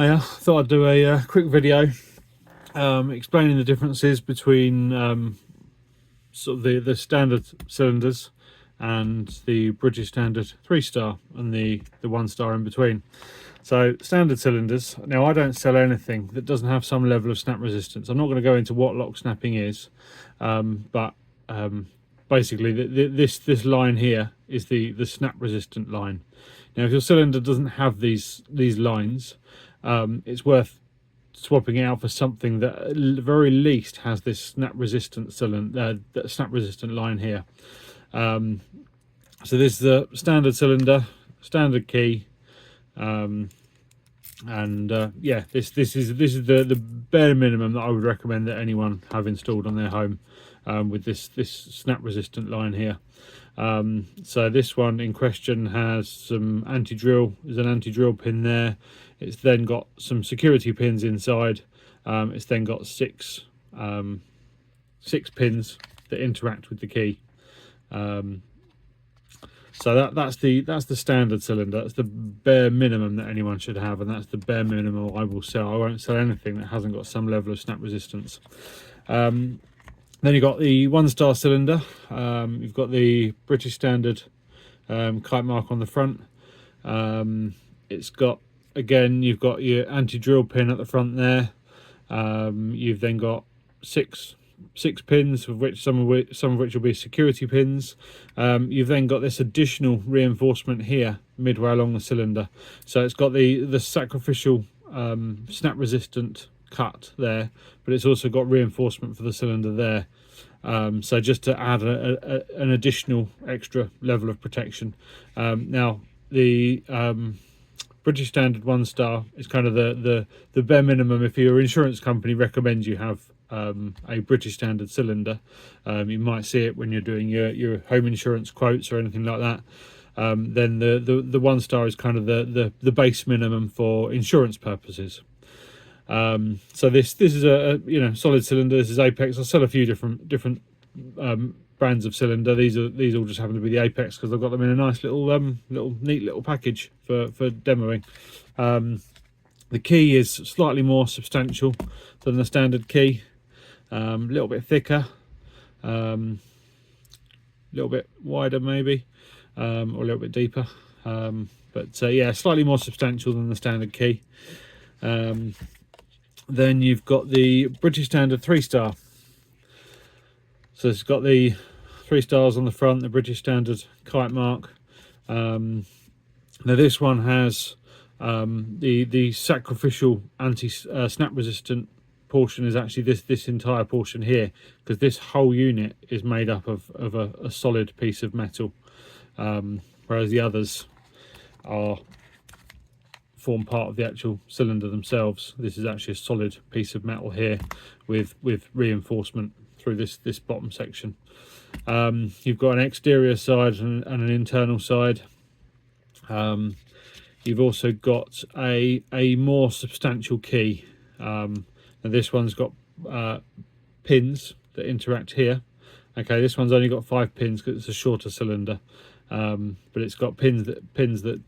I thought I'd do a quick video explaining the differences between sort of the standard cylinders and the British Standard 3-star and the 1-star in between. So standard cylinders, now I don't sell anything that doesn't have some level of snap resistance. I'm not going to go into what lock snapping is, but basically this line here is the snap resistant line. Now if your cylinder doesn't have these lines, it's worth swapping it out for something that at the very least has this snap resistant cylinder, snap resistant line here. So this is the standard cylinder, standard key, and yeah, this is the bare minimum that I would recommend that anyone have installed on their home, with this snap resistant line here. So this one in question has some anti-drill. There's an anti-drill pin there. It's then got some security pins inside. It's then got six pins that interact with the key. So that's the standard cylinder. That's the bare minimum that anyone should have, and that's the bare minimum I will sell. I won't sell anything that hasn't got some level of snap resistance. Then you've got the 1-star cylinder. You've got the British Standard kite mark on the front. It's got, again, you've got your anti-drill pin at the front there. You've then got six pins, of which some of which will be security pins. You've then got this additional reinforcement here midway along the cylinder. So it's got the sacrificial snap resistant cut there, but it's also got reinforcement for the cylinder there. So just to add an additional extra level of protection. Now the British Standard 1-star is kind of the bare minimum. If your insurance company recommends you have a British Standard cylinder, you might see it when you're doing your home insurance quotes or anything like that. Then the 1-star is kind of the base minimum for insurance purposes. So this is a solid cylinder. This is Apex. I sell a few different brands of cylinder. These all just happen to be the Apex because I've got them in a nice neat little package for demoing. The key is slightly more substantial than the standard key, a little bit thicker, a little bit wider maybe, or a little bit deeper, but yeah, slightly more substantial than the standard key. Then you've got the British Standard 3-star. So it's got the 3 stars on the front, the British Standard kite mark. Now this one has the sacrificial snap resistant portion is actually this entire portion here, because this whole unit is made up of a solid piece of metal, whereas the others form part of the actual cylinder themselves. This is actually a solid piece of metal here with reinforcement through this bottom section. You've got an exterior side and an internal side. You've also got a more substantial key. And this one's got pins that interact here. Okay, this one's only got 5 pins because it's a shorter cylinder. But it's got pins that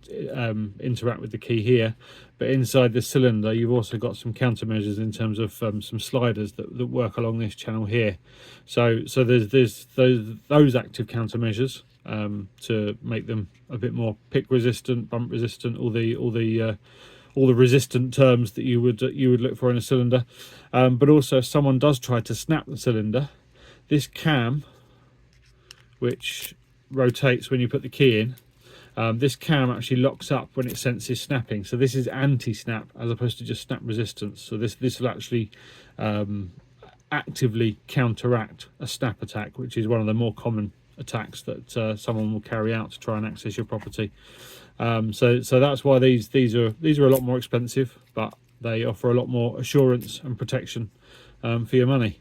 interact with the key here. But inside the cylinder you've also got some countermeasures in terms of some sliders that work along this channel here. So there's those active countermeasures to make them a bit more pick resistant, bump resistant, all the resistant terms that you would look for in a cylinder. But also, if someone does try to snap the cylinder, this cam, which rotates when you put the key in, this cam actually locks up when it senses snapping. So this is anti-snap as opposed to just snap resistance. So this will actually actively counteract a snap attack, which is one of the more common attacks that someone will carry out to try and access your property. So that's why these are a lot more expensive, but they offer a lot more assurance and protection for your money.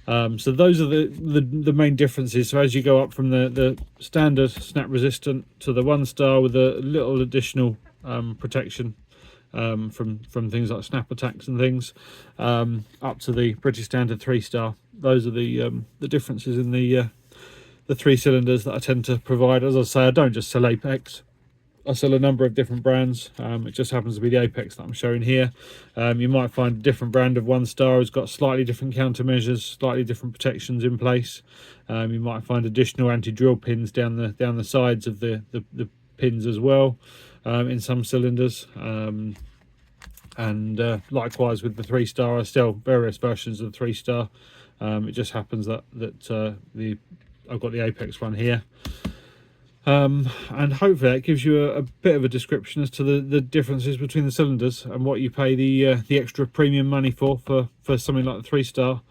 So those are the main differences. So as you go up from the standard snap resistant to the 1-star with a little additional protection from things like snap attacks and things, up to the British Standard 3-star, those are the differences in the 3 cylinders that I tend to provide. As I say, I don't just sell Apex. I sell a number of different brands. It just happens to be the Apex that I'm showing here. You might find a different brand of 1-star has got slightly different countermeasures, slightly different protections in place. You might find additional anti-drill pins down the sides of the pins as well, in some cylinders. And likewise with the 3-star, I sell various versions of the 3-star. It just happens that I've got the Apex one here. And hopefully that gives you a bit of a description as to the differences between the cylinders and what you pay the extra premium money for something like the 3-star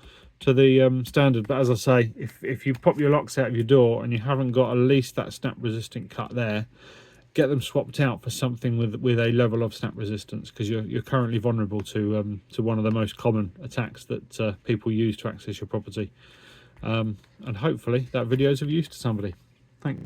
to the standard. But as I say, if you pop your locks out of your door and you haven't got at least that snap resistant cut there, get them swapped out for something with a level of snap resistance, because you're currently vulnerable to one of the most common attacks that people use to access your property. And hopefully that video is of use to somebody. Thanks.